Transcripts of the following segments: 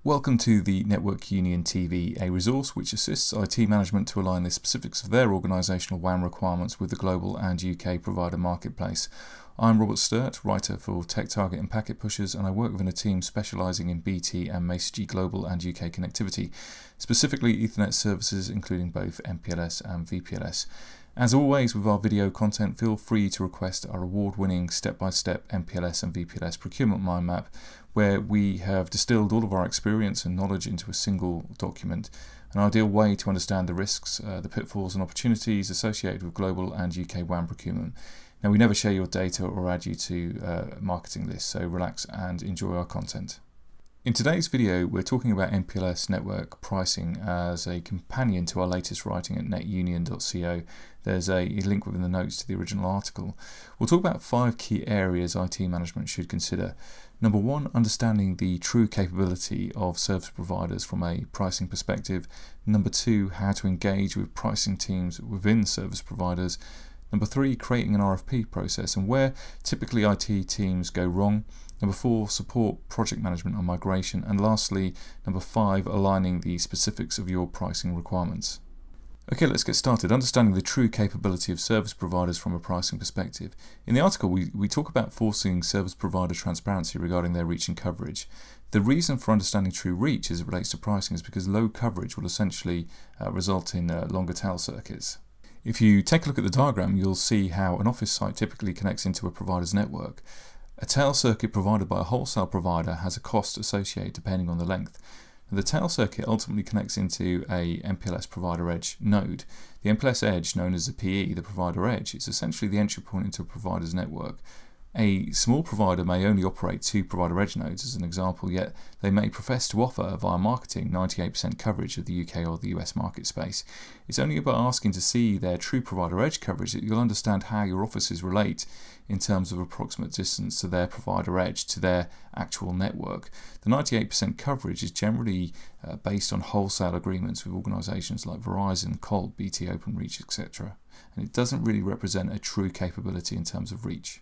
Welcome to the Network Union TV, a resource which assists IT management to align the specifics of their organisational WAN requirements with the global and UK provider marketplace. I'm Robert Sturt, writer for TechTarget and Packet Pushers, and I work within a team specialising in BT and MACG global and UK connectivity, specifically Ethernet services including both MPLS and VPLS. As always with our video content, feel free to request our award-winning step-by-step MPLS and VPLS procurement mind map, where we have distilled all of our experience and knowledge into a single document, an ideal way to understand the risks, the pitfalls and opportunities associated with global and UK WAN procurement. Now, we never share your data or add you to marketing lists, so relax and enjoy our content. In today's video, we're talking about MPLS network pricing as a companion to our latest writing at netunion.co. There's a link within the notes to the original article. We'll talk about 5 key areas IT management should consider. Number 1, understanding the true capability of service providers from a pricing perspective. Number 2, how to engage with pricing teams within service providers. Number 3, creating an RFP process and where typically IT teams go wrong. Number 4, support project management and migration. And lastly, number 5, aligning the specifics of your pricing requirements. Okay, let's get started. Understanding the true capability of service providers from a pricing perspective. In the article, we talk about forcing service provider transparency regarding their reach and coverage. The reason for understanding true reach as it relates to pricing is because low coverage will essentially result in longer tail circuits. If you take a look at the diagram, you'll see how an office site typically connects into a provider's network. A tail circuit provided by a wholesale provider has a cost associated depending on the length. The tail circuit ultimately connects into a MPLS Provider Edge node. The MPLS Edge, known as the PE, the Provider Edge, is essentially the entry point into a provider's network. A small provider may only operate 2 Provider Edge nodes as an example, yet they may profess to offer via marketing 98% coverage of the UK or the US market space. It's only by asking to see their true Provider Edge coverage that you'll understand how your offices relate in terms of approximate distance to their Provider Edge, to their actual network. The 98% coverage is generally based on wholesale agreements with organisations like Verizon, Colt, BT Openreach, etc. And it doesn't really represent a true capability in terms of reach.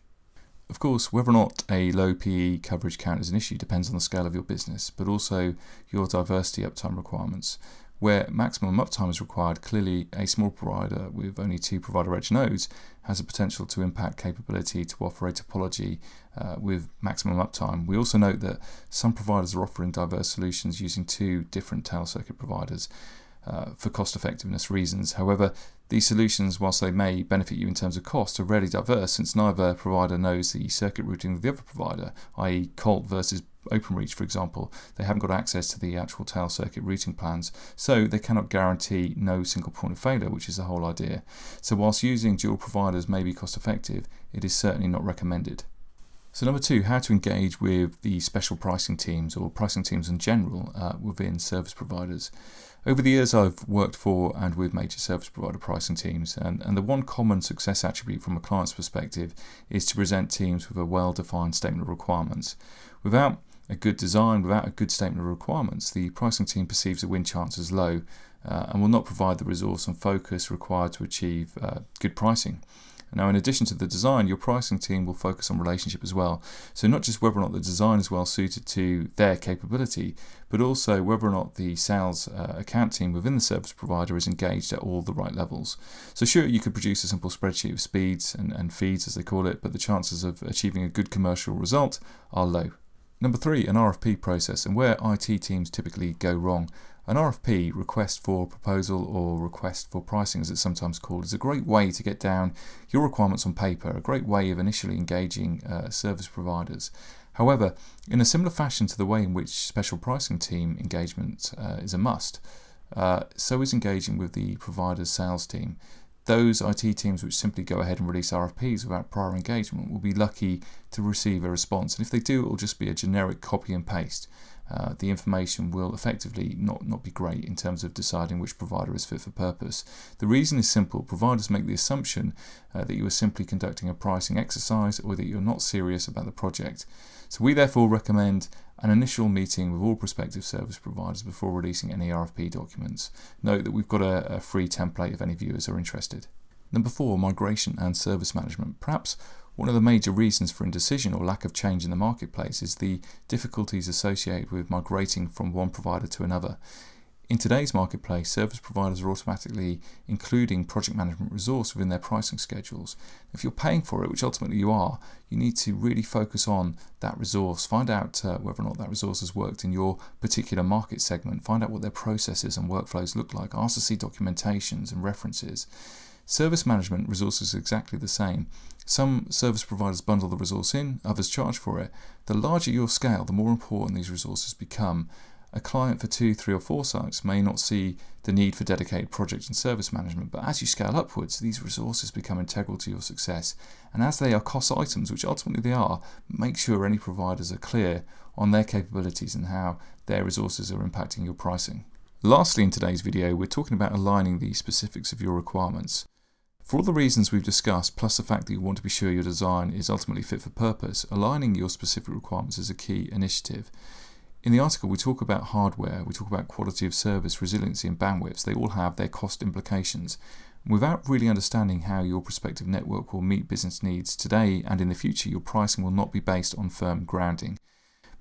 Of course, whether or not a low PE coverage count is an issue depends on the scale of your business, but also your diversity uptime requirements. Where maximum uptime is required, clearly a small provider with only 2 Provider Edge nodes has the potential to impact capability to offer a topology with maximum uptime. We also note that some providers are offering diverse solutions using 2 different tail circuit providers for cost effectiveness reasons. However, these solutions, whilst they may benefit you in terms of cost, are rarely diverse since neither provider knows the circuit routing of the other provider, i.e. Colt versus Openreach, for example. They haven't got access to the actual tail circuit routing plans, so they cannot guarantee no single point of failure, which is the whole idea. So whilst using dual providers may be cost effective, it is certainly not recommended. So number 2, how to engage with the special pricing teams or pricing teams in general within service providers. Over the years, I've worked for and with major service provider pricing teams, and the one common success attribute from a client's perspective is to present teams with a well-defined statement of requirements. Without a good design, without a good statement of requirements, the pricing team perceives the win chance as low and will not provide the resource and focus required to achieve good pricing. Now, in addition to the design, your pricing team will focus on relationship as well. So not just whether or not the design is well suited to their capability, but also whether or not the sales account team within the service provider is engaged at all the right levels. So sure, you could produce a simple spreadsheet of speeds and feeds, as they call it, but the chances of achieving a good commercial result are low. Number 3, an RFP process, and where IT teams typically go wrong. An RFP, request for proposal or request for pricing as it's sometimes called, is a great way to get down your requirements on paper, a great way of initially engaging service providers. However, in a similar fashion to the way in which special pricing team engagement is a must, so is engaging with the provider's sales team. Those IT teams which simply go ahead and release RFPs without prior engagement will be lucky to receive a response, and if they do, it will just be a generic copy and paste. The information will effectively not be great in terms of deciding which provider is fit for purpose. The reason is simple. Providers make the assumption that you are simply conducting a pricing exercise or that you're not serious about the project. So we therefore recommend an initial meeting with all prospective service providers before releasing any RFP documents. Note that we've got a free template if any viewers are interested. Number 4, migration and service management. Perhaps One of the major reasons for indecision or lack of change in the marketplace is the difficulties associated with migrating from one provider to another. In today's marketplace, service providers are automatically including project management resource within their pricing schedules. If you're paying for it, which ultimately you are, you need to really focus on that resource. Find out whether or not that resource has worked in your particular market segment. Find out what their processes and workflows look like. Ask to see documentations and references. Service management resources are exactly the same. Some service providers bundle the resource in, others charge for it. The larger your scale, the more important these resources become. A client for 2, 3 or 4 sites may not see the need for dedicated project and service management, but as you scale upwards, these resources become integral to your success. And as they are cost items, which ultimately they are, make sure any providers are clear on their capabilities and how their resources are impacting your pricing. Lastly, in today's video, we're talking about aligning the specifics of your requirements. For all the reasons we've discussed, plus the fact that you want to be sure your design is ultimately fit for purpose, aligning your specific requirements is a key initiative. In the article, we talk about hardware, we talk about quality of service, resiliency and bandwidths. They all have their cost implications. Without really understanding how your prospective network will meet business needs today and in the future, your pricing will not be based on firm grounding.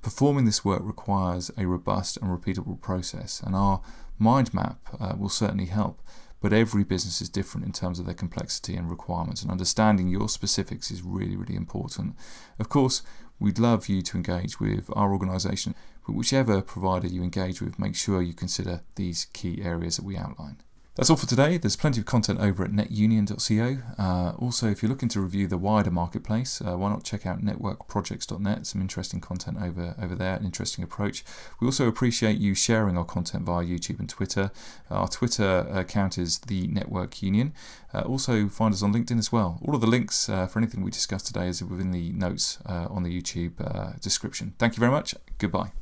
Performing this work requires a robust and repeatable process, and our Mindmap will certainly help. But every business is different in terms of their complexity and requirements, and understanding your specifics is really, really important. Of course, we'd love you to engage with our organisation, but whichever provider you engage with, make sure you consider these key areas that we outline. That's all for today. There's plenty of content over at netunion.co. Also, if you're looking to review the wider marketplace, why not check out networkprojects.net. Some interesting content over there, an interesting approach. We also appreciate you sharing our content via YouTube and Twitter. Our Twitter account is the Network Union. Also, find us on LinkedIn as well. All of the links for anything we discussed today is within the notes on the YouTube description. Thank you very much. Goodbye.